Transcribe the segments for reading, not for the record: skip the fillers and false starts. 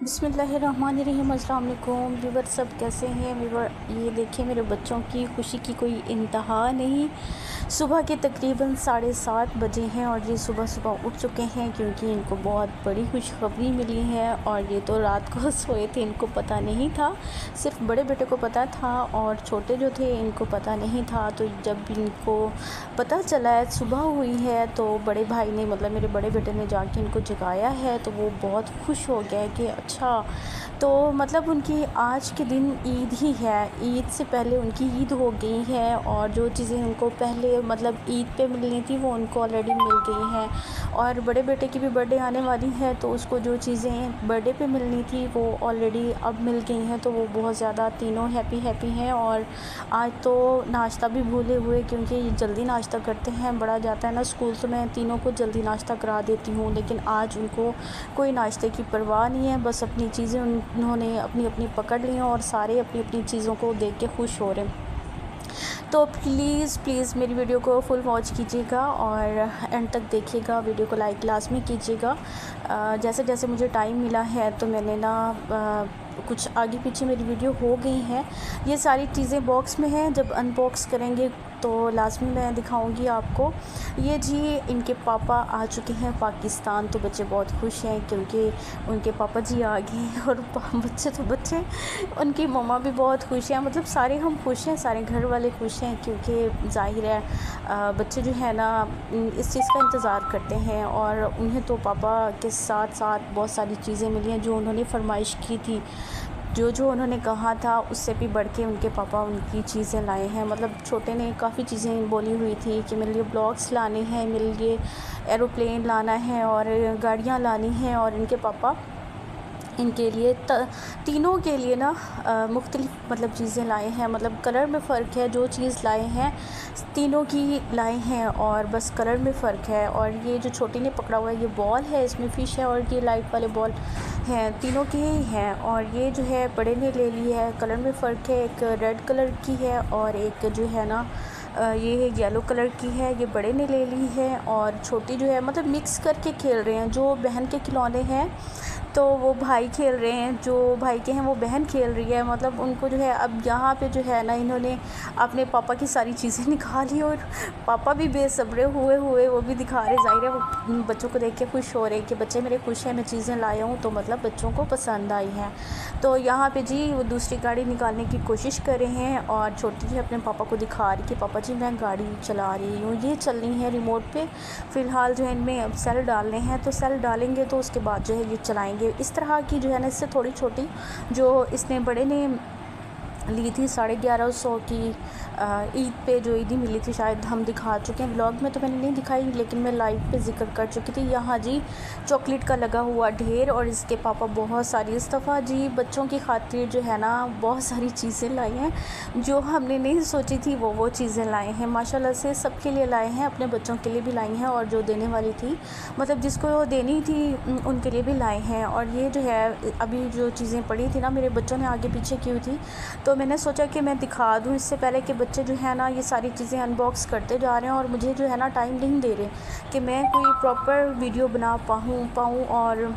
बिस्मिल्लाहिर्रहमानिर्रहीम। अस्सलाम वालेकुम व्यूवर, सब कैसे हैं व्यूवर। ये देखिए मेरे बच्चों की खुशी की कोई इंतहा नहीं। सुबह के तकरीबन 7:30 बजे हैं और ये सुबह सुबह उठ चुके हैं क्योंकि इनको बहुत बड़ी खुशखबरी मिली है। और ये तो रात को सोए थे, इनको पता नहीं था, सिर्फ बड़े बेटे को पता था और छोटे जो थे इनको पता नहीं था। तो जब इनको पता चला है सुबह हुई है तो बड़े भाई ने मतलब मेरे बड़े बेटे ने जाके इनको जगाया है, तो वो बहुत खुश हो गए कि अच्छा, तो मतलब उनकी आज के दिन ईद ही है, ईद से पहले उनकी ईद हो गई है और जो चीज़ें उनको पहले मतलब ईद पे मिलनी थी वो उनको ऑलरेडी मिल गई हैं। और बड़े बेटे की भी बर्थडे आने वाली है तो उसको जो चीज़ें बर्थडे पे मिलनी थी वो ऑलरेडी अब मिल गई हैं, तो वो बहुत ज़्यादा तीनों हैप्पी हैं। और आज तो नाश्ता भी भूले हुए क्योंकि जल्दी नाश्ता करते हैं, बड़ा जाता है ना स्कूल, तो मैं तीनों को जल्दी नाश्ता करा देती हूँ, लेकिन आज उनको कोई नाश्ते की परवाह नहीं है। बस अपनी चीज़ें उन्होंने अपनी अपनी पकड़ ली हैं और सारे अपनी अपनी चीज़ों को देख के खुश हो रहे हैं। तो प्लीज़ मेरी वीडियो को फुल वॉच कीजिएगा और एंड तक देखिएगा, वीडियो को लाइक लाजमी कीजिएगा। जैसे जैसे मुझे टाइम मिला है तो मैंने ना कुछ आगे पीछे मेरी वीडियो हो गई हैं। ये सारी चीज़ें बॉक्स में हैं, जब अनबॉक्स करेंगे तो लाजमी मैं दिखाऊंगी आपको। ये जी इनके पापा आ चुके हैं पाकिस्तान, तो बच्चे बहुत खुश हैं क्योंकि उनके पापा जी आ गए हैं। और बच्चे उनकी मम्मा भी बहुत खुश हैं, मतलब सारे हम खुश हैं, सारे घर वाले खुश हैं क्योंकि ज़ाहिर है बच्चे जो है ना इस चीज़ का इंतज़ार करते हैं। और उन्हें तो पापा के साथ साथ बहुत सारी चीज़ें मिली हैं जो उन्होंने फरमाइश की थी, जो उन्होंने कहा था उससे भी बढ़ के उनके पापा उनकी चीज़ें लाए हैं। मतलब छोटे ने काफ़ी चीज़ें बोली हुई थी कि मेरे लिए ब्लॉक्स लाने हैं, मेरे लिए एरोप्लेन लाना है और गाड़ियाँ लानी हैं, और इनके पापा इनके लिए तीनों के लिए ना मुख्तलिफ मतलब चीज़ें लाए हैं। मतलब कलर में फ़र्क है, जो चीज़ लाए हैं तीनों की लाए हैं और बस कलर में फ़र्क है। और ये जो छोटी ने पकड़ा हुआ है ये बॉल है, इसमें फ़िश है, और ये लाइट वाले बॉल हैं, तीनों के ही हैं। और ये जो है बड़े ने ले ली है, कलर में फ़र्क है, एक रेड कलर की है और एक जो है ना ये येलो कलर की है, ये बड़े ने ले ली है। और छोटी जो है मतलब मिक्स करके खेल रहे हैं, जो बहन के खिलौने हैं तो वो भाई खेल रहे हैं, जो भाई के हैं वो बहन खेल रही है। मतलब उनको जो है अब यहाँ पे जो है ना इन्होंने अपने पापा की सारी चीज़ें निकाली और पापा भी बेसब्रे हुए वो भी दिखा रहे। ज़ाहिर है वो बच्चों को देख के खुश हो रहे कि बच्चे मेरे खुश हैं, मैं चीज़ें लाया हूँ, तो मतलब बच्चों को पसंद आई हैं। तो यहाँ पे जी वो दूसरी गाड़ी निकालने की कोशिश कर रहे हैं और छोटी जी अपने पापा को दिखा रही कि पापा जी मैं गाड़ी चला रही हूँ, ये चलनी है रिमोट पे। फ़िलहाल जो है इनमें अब सेल डालने हैं, तो सेल डालेंगे तो उसके बाद जो है ये चलाएँगे। इस तरह की जो है ना इससे थोड़ी छोटी जो इसने बड़े ने ली थी 1150 की ईद पे, जो ईदी मिली थी, शायद हम दिखा चुके हैं ब्लॉग में, तो मैंने नहीं दिखाई लेकिन मैं लाइव पे ज़िक्र कर चुकी थी। यहाँ जी चॉकलेट का लगा हुआ ढेर और इसके पापा बहुत सारी, इस दफ़ा जी बच्चों की खातिर जो है ना बहुत सारी चीज़ें लाई हैं जो हमने नहीं सोची थी, वो चीज़ें लाए हैं। माशाल्लाह से सबके लिए लाए हैं, अपने बच्चों के लिए भी लाई हैं और जो देने वाली थी मतलब जिसको देनी थी उनके लिए भी लाए हैं। और ये जो है अभी जो चीज़ें पड़ी थी ना मेरे बच्चों ने आगे पीछे की हुई थी, तो मैंने सोचा कि मैं दिखा दूँ इससे पहले कि बच्चे जो है ना ये सारी चीज़ें अनबॉक्स करते जा रहे हैं और मुझे जो है ना टाइम नहीं दे रहे कि मैं कोई प्रॉपर वीडियो बना पाऊँ। और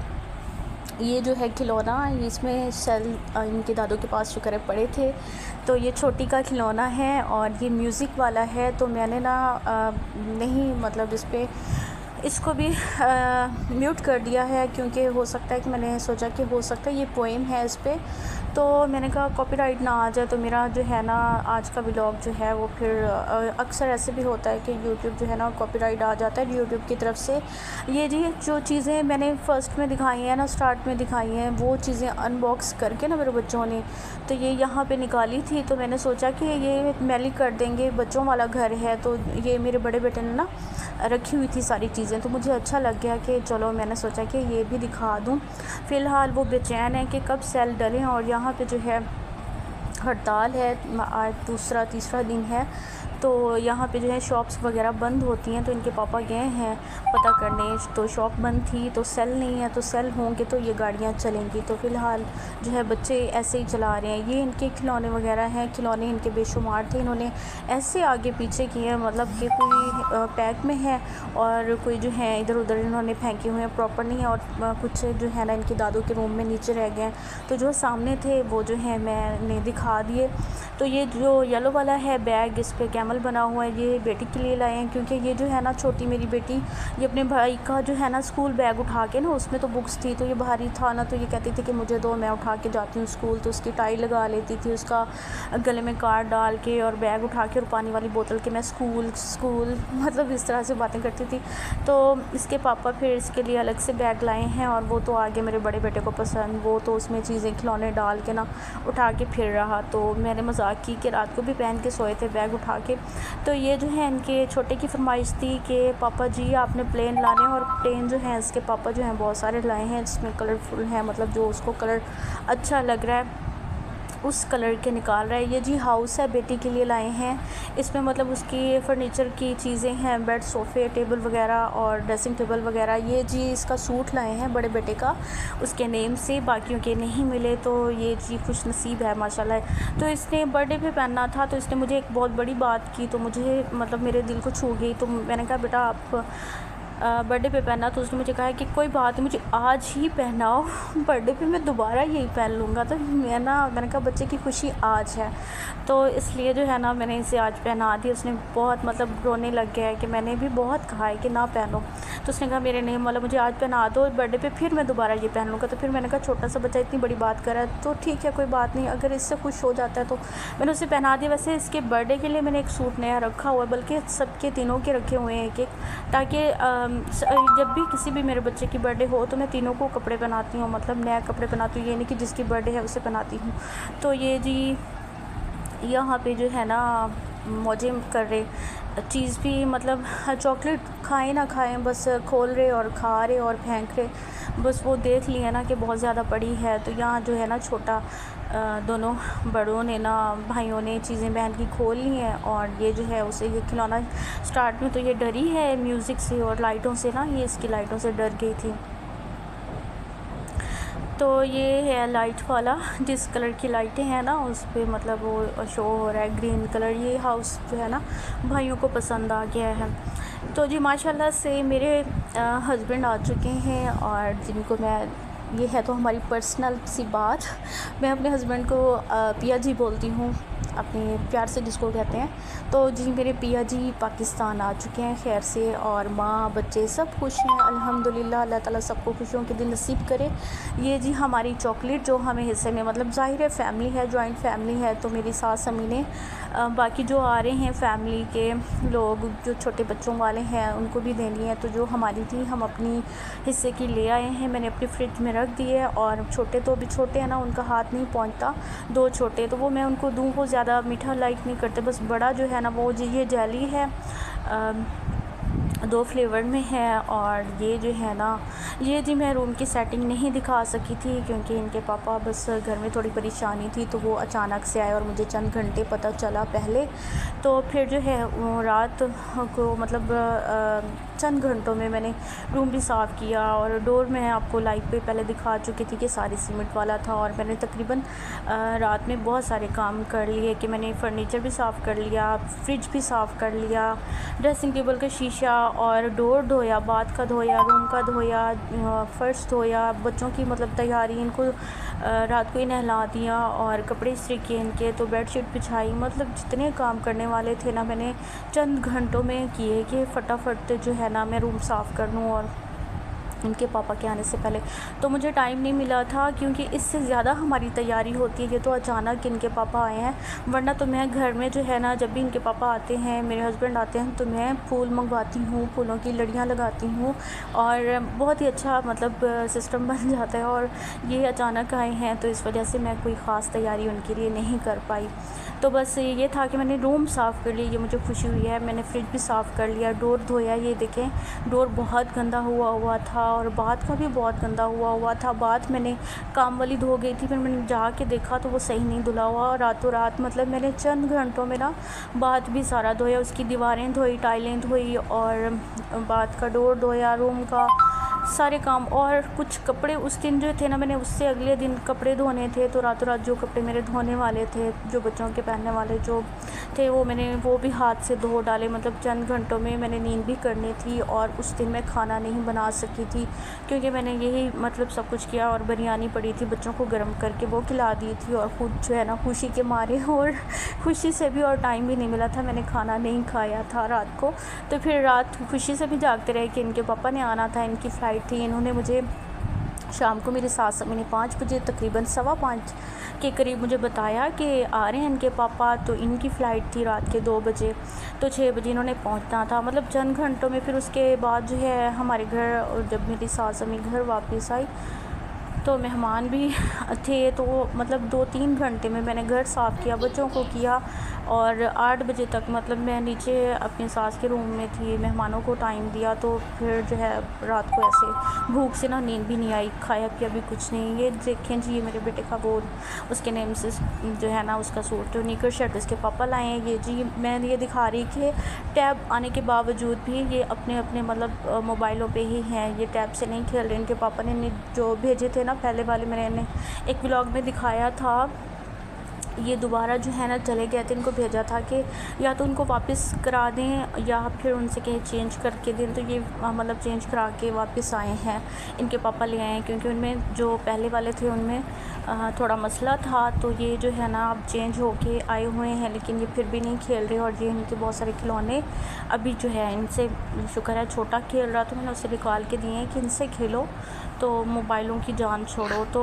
ये जो है खिलौना, इसमें सेल इनके दादों के पास शुक्र है पड़े थे, तो ये छोटी का खिलौना है और ये म्यूज़िक वाला है। तो मैंने ना नहीं मतलब इस पर इसको भी म्यूट कर दिया है क्योंकि हो सकता है कि मैंने सोचा कि हो सकता है ये पोएम है इस पर, तो मैंने कहा कॉपीराइट ना आ जाए, तो मेरा जो है ना आज का व्लॉग जो है वो फिर अक्सर ऐसे भी होता है कि यूट्यूब जो है ना कॉपीराइट आ जाता है यूट्यूब की तरफ से। ये जी जो चीज़ें मैंने फ़र्स्ट में दिखाई हैं ना, स्टार्ट में दिखाई हैं, वो चीज़ें अनबॉक्स करके ना मेरे बच्चों ने तो ये यहाँ पे निकाली थी, तो मैंने सोचा कि ये मैली कर देंगे, बच्चों वाला घर है, तो ये मेरे बड़े बेटे ने ना रखी हुई थी सारी चीज़ें, तो मुझे अच्छा लग गया कि चलो मैंने सोचा कि ये भी दिखा दूँ। फ़िलहाल वो बेचैन है कि कब सेल डलें और यहाँ पे जो है हड़ताल है, आज दूसरा तीसरा दिन है, तो यहाँ पे जो है शॉप्स वगैरह बंद होती हैं, तो इनके पापा गए हैं पता करने, तो शॉप बंद थी तो सेल नहीं है, तो सेल होंगे तो ये गाड़ियाँ चलेंगी। तो फ़िलहाल जो है बच्चे ऐसे ही चला रहे हैं। ये इनके खिलौने वगैरह हैं, खिलौने इनके बेशुमार थे, इन्होंने ऐसे आगे पीछे किए हैं, मतलब कि कोई पैक में है और कोई जो है इधर उधर इन्होंने फेंके हुए हैं, प्रॉपर नहीं है, और कुछ जो है ना इनके दादू के रूम में नीचे रह गए हैं। तो जो सामने थे वो जो है मैंने दिखा दिए। तो ये जो येलो वाला है बैग, इस पे कैमल बना हुआ है, ये बेटी के लिए लाए हैं, क्योंकि ये जो है ना छोटी मेरी बेटी ये अपने भाई का जो है ना स्कूल बैग उठा के ना, उसमें तो बुक्स थी तो ये भारी था ना, तो ये कहती थी कि मुझे दो, मैं उठा के जाती हूँ स्कूल। तो उसकी टाई लगा लेती थी, उसका गले में कार्ड डाल के और बैग उठा के और पानी वाली बोतल के मैं स्कूल मतलब इस तरह से बातें करती थी। तो इसके पापा फिर इसके लिए अलग से बैग लाए हैं, और वो तो आगे मेरे बड़े बेटे को पसंद, वो तो उसमें चीज़ें खिलौने डाल के ना उठा के फिर रहा। तो मैंने मजाक की कि रात को भी पहन के सोए थे बैग उठा के। तो ये जो है इनके छोटे की फरमाइश थी कि पापा जी आपने प्लेन लाने, और प्लेन जो है इसके पापा जो हैं बहुत सारे लाए हैं, जिसमें कलरफुल है, मतलब जो उसको कलर अच्छा लग रहा है उस कलर के निकाल रहा है। ये जी हाउस है, बेटी के लिए लाए हैं, इसमें मतलब उसकी फ़र्नीचर की चीज़ें हैं, बेड, सोफ़े, टेबल वगैरह और ड्रेसिंग टेबल वगैरह। ये जी इसका सूट लाए हैं बड़े बेटे का, उसके नेम से, बाकियों के नहीं मिले, तो ये जी खुश नसीब है माशाल्लाह। तो इसने बर्थडे पे पहनना था, तो इसने मुझे एक बहुत बड़ी बात की, तो मुझे मतलब मेरे दिल को छू गई। तो मैंने कहा बेटा आप बर्थडे पे पहना, तो उसने मुझे कहा कि कोई बात नहीं, मुझे आज ही पहनाओ, बर्थडे पे मैं दोबारा यही पहन लूँगा। तो मैंने कहा बच्चे की खुशी आज है, तो इसलिए जो है ना मैंने इसे आज पहना दी। उसने बहुत मतलब रोने लग गया है कि मैंने भी बहुत कहा है कि ना पहनो, तो उसने कहा मेरे नेम वाला मुझे आज पहना दो, बर्थडे पे फिर मैं दोबारा ये पहन लूँगा। तो फिर मैंने कहा छोटा सा बच्चा इतनी बड़ी बात कर रहा है तो ठीक है कोई बात नहीं, अगर इससे खुश हो जाता है तो मैंने उसे पहना दिया। वैसे इसके बर्थडे के लिए मैंने एक सूट नया रखा हुआ है, बल्कि सबके तीनों के रखे हुए हैं एक एक, ताकि जब भी किसी भी मेरे बच्चे की बर्थडे हो तो मैं तीनों को कपड़े पहनाती हूँ, मतलब नया कपड़े पहनाती हूँ, ये नहीं कि जिसकी बर्थडे है उसे पहनाती हूँ। तो ये जी यहाँ पे जो है ना मौजे कर रहे, चीज़ भी मतलब चॉकलेट खाएं ना खाएं, बस खोल रहे और खा रहे और फेंक रहे, बस वो देख लिए ना कि बहुत ज़्यादा पड़ी है। तो यहाँ जो है ना छोटा दोनों बड़ों ने ना भाइयों ने चीज़ें बहन की खोल ली हैं, और ये जो है उसे ये खिलौना स्टार्ट में तो ये डरी है म्यूज़िक से और लाइटों से ना, ये इसकी लाइटों से डर गई थी। तो ये है लाइट वाला, जिस कलर की लाइटें हैं ना उस पे मतलब वो शो हो रहा है ग्रीन कलर। ये हाउस जो है ना भाइयों को पसंद आ गया है। तो जी माशाल्लाह से मेरे हस्बैंड आ चुके हैं, और जिनको मैं, ये है तो हमारी पर्सनल सी बात, मैं अपने हस्बैंड को पिया जी बोलती हूँ, अपने प्यार से जिसको कहते हैं। तो जी मेरे पिया जी पाकिस्तान आ चुके हैं खैर से, और माँ बच्चे सब खुश हैं अल्हम्दुलिल्लाह। अल्लाह ताला सबको खुशियों के दिन नसीब करे। ये जी हमारी चॉकलेट जो हमें हिस्से में, मतलब ज़ाहिर है फैमिली है, जॉइंट फैमिली है, तो मेरी सास अम्मी ने बाकी जो आ रहे हैं फैमिली के लोग जो छोटे बच्चों वाले हैं उनको भी देनी है, तो जो हमारी थी हम अपनी हिस्से की ले आए हैं, मैंने अपनी फ्रिज में रख दी है। और छोटे तो अभी छोटे हैं ना, उनका हाथ नहीं पहुंचता, दो छोटे, तो वो मैं उनको दूँ, वो ज़्यादा मीठा लाइक नहीं करते, बस बड़ा जो है ना वो जी ये जेली है, 2 फ्लेवर में है। और ये जो है ना, ये जी मैं रूम की सेटिंग नहीं दिखा सकी थी क्योंकि इनके पापा बस घर में थोड़ी परेशानी थी, तो वो अचानक से आए और मुझे चंद घंटे पता चला पहले। तो फिर जो है वो रात को मतलब चंद घंटों में मैंने रूम भी साफ़ किया, और डोर मैं आपको लाइव पे पहले दिखा चुकी थी कि सारी सीमेंट वाला था। और मैंने तकरीबन रात में बहुत सारे काम कर लिए कि मैंने फ़र्नीचर भी साफ़ कर लिया, फ्रिज भी साफ़ कर लिया, ड्रेसिंग टेबल का शीशा और डोर धोया, बाथ का धोया, रूम का धोया, फ़र्श धोया, बच्चों की मतलब तैयारी, इनको रात को ही नहला दिया और कपड़े इस्त्री किए इनके, तो बेडशीट बिछाई, मतलब जितने काम करने वाले थे ना मैंने चंद घंटों में किए कि फटाफट जो है ना मैं रूम साफ़ कर लूँ और इनके पापा के आने से पहले। तो मुझे टाइम नहीं मिला था क्योंकि इससे ज़्यादा हमारी तैयारी होती है, ये तो अचानक इनके पापा आए हैं, वरना तो मैं घर में जो है ना जब भी इनके पापा आते हैं, मेरे हस्बैंड आते हैं, तो मैं फूल मंगवाती हूँ, फूलों की लड़ियाँ लगाती हूँ और बहुत ही अच्छा मतलब सिस्टम बन जाता है। और ये अचानक आए हैं तो इस वजह से मैं कोई ख़ास तैयारी उनके लिए नहीं कर पाई। तो बस ये था कि मैंने रूम साफ़ कर लिया, ये मुझे खुशी हुई है। मैंने फ्रिज भी साफ़ कर लिया, डोर धोया, ये देखें डोर बहुत गंदा हुआ था और बाथ का भी बहुत गंदा हुआ था। बाथ मैंने काम वाली धो गई थी, फिर मैंने जाके देखा तो वो सही नहीं धुला हुआ। रातों रात मतलब मैंने चंद घंटों में ना बाथ भी सारा धोया, उसकी दीवारें धोई, टाइलें धोई और बाथ का डोर धोया, रूम का सारे काम। और कुछ कपड़े उस दिन जो थे ना, मैंने उससे अगले दिन कपड़े धोने थे, तो रातों रात जो कपड़े मेरे धोने वाले थे, जो बच्चों के पहनने वाले जो थे, वो भी हाथ से धो डाले। मतलब चंद घंटों में मैंने नींद भी करनी थी और उस दिन मैं खाना नहीं बना सकी थी क्योंकि मैंने यही मतलब सब कुछ किया। और बिरयानी पड़ी थी, बच्चों को गर्म करके वो खिला दी थी और ख़ुद जो है ना खुशी के मारे और खुशी से भी और टाइम भी नहीं मिला था, मैंने खाना नहीं खाया था रात को। तो फिर रात खुशी से भी जागते रहे कि इनके पापा ने आना था, इनकी फ़्लाइट थी। इन्होंने मुझे शाम को मेरी सास मैंने 5 बजे तकरीबन 5:15 के करीब मुझे बताया कि आ रहे हैं इनके पापा। तो इनकी फ़्लाइट थी रात के 2 बजे, तो 6 बजे इन्होंने पहुंचना था, मतलब चंद घंटों में। फिर उसके बाद जो है हमारे घर, और जब मेरी सास अम्मी घर वापस आई तो मेहमान भी थे, तो मतलब 2-3 घंटे में मैंने घर साफ़ किया, बच्चों को किया और 8 बजे तक मतलब मैं नीचे अपनी सास के रूम में थी, मेहमानों को टाइम दिया। तो फिर जो है रात को ऐसे भूख से ना नींद भी नहीं आई, खाया पिया भी कुछ नहीं। ये देखें जी, ये मेरे बेटे का वो उसके नेम से जो है ना उसका सूट निकर शर्ट उसके पापा लाए हैं। ये जी मैं ये दिखा रही कि टैब आने के बावजूद भी ये अपने अपने मतलब मोबाइलों पे ही हैं, ये टैब से नहीं खेल रहे। इनके पापा ने जो भेजे थे ना पहले वाले, मैंने एक व्लॉग में दिखाया था, ये दोबारा जो है ना चले गए थे। इनको भेजा था कि या तो उनको वापस करा दें या फिर उनसे कहीं चेंज करके दें। तो ये मतलब चेंज करा के वापस आए हैं, इनके पापा ले आए हैं क्योंकि उनमें जो पहले वाले थे उनमें थोड़ा मसला था। तो ये जो है ना अब चेंज होके आए हुए हैं, लेकिन ये फिर भी नहीं खेल रहे। और ये इनके बहुत सारे खिलौने अभी जो है इनसे शुक्र है छोटा खेल रहा, तो मैंने उसे निकाल के दिए हैं कि इनसे खेलो, तो मोबाइलों की जान छोड़ो। तो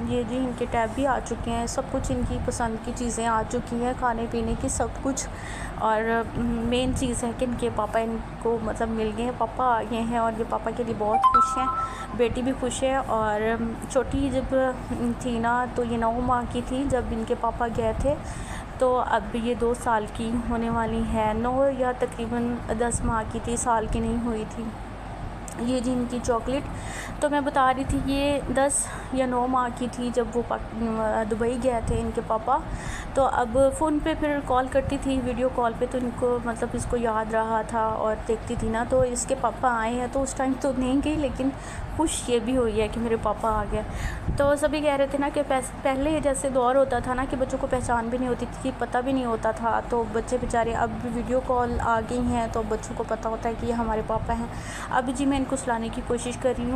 ये जी इनके टैब भी आ चुके हैं, सब कुछ इनकी पसंद की चीज़ें आ चुकी हैं, खाने पीने की सब कुछ। और मेन चीज़ है कि इनके पापा इनको मतलब मिल गए हैं, पापा आ गए हैं और ये पापा के लिए बहुत खुश हैं। बेटी भी खुश है। और छोटी जब थी ना तो ये 9 माह की थी जब इनके पापा गए थे, तो अब ये 2 साल की होने वाली है, 9 या तकरीबन 10 माह की थी, साल की नहीं हुई थी। ये जी इनकी चॉकलेट, तो मैं बता रही थी ये 10 या 9 माह की थी जब वो दुबई गए थे इनके पापा। तो अब फ़ोन पे फिर कॉल करती थी, वीडियो कॉल पे, तो इनको मतलब इसको याद रहा था और देखती थी ना। तो इसके पापा आए हैं, तो उस टाइम तो नहीं गई, लेकिन खुश ये भी हुई है कि मेरे पापा आ गए। तो सभी कह रहे थे ना कि पहले जैसे दौर होता था ना कि बच्चों को पहचान भी नहीं होती थी, पता भी नहीं होता था। तो बच्चे बेचारे अब वीडियो कॉल आ गई हैं तो बच्चों को पता होता है कि ये हमारे पापा हैं। अब जी मैं इनको सुलाने की कोशिश कर रही हूँ।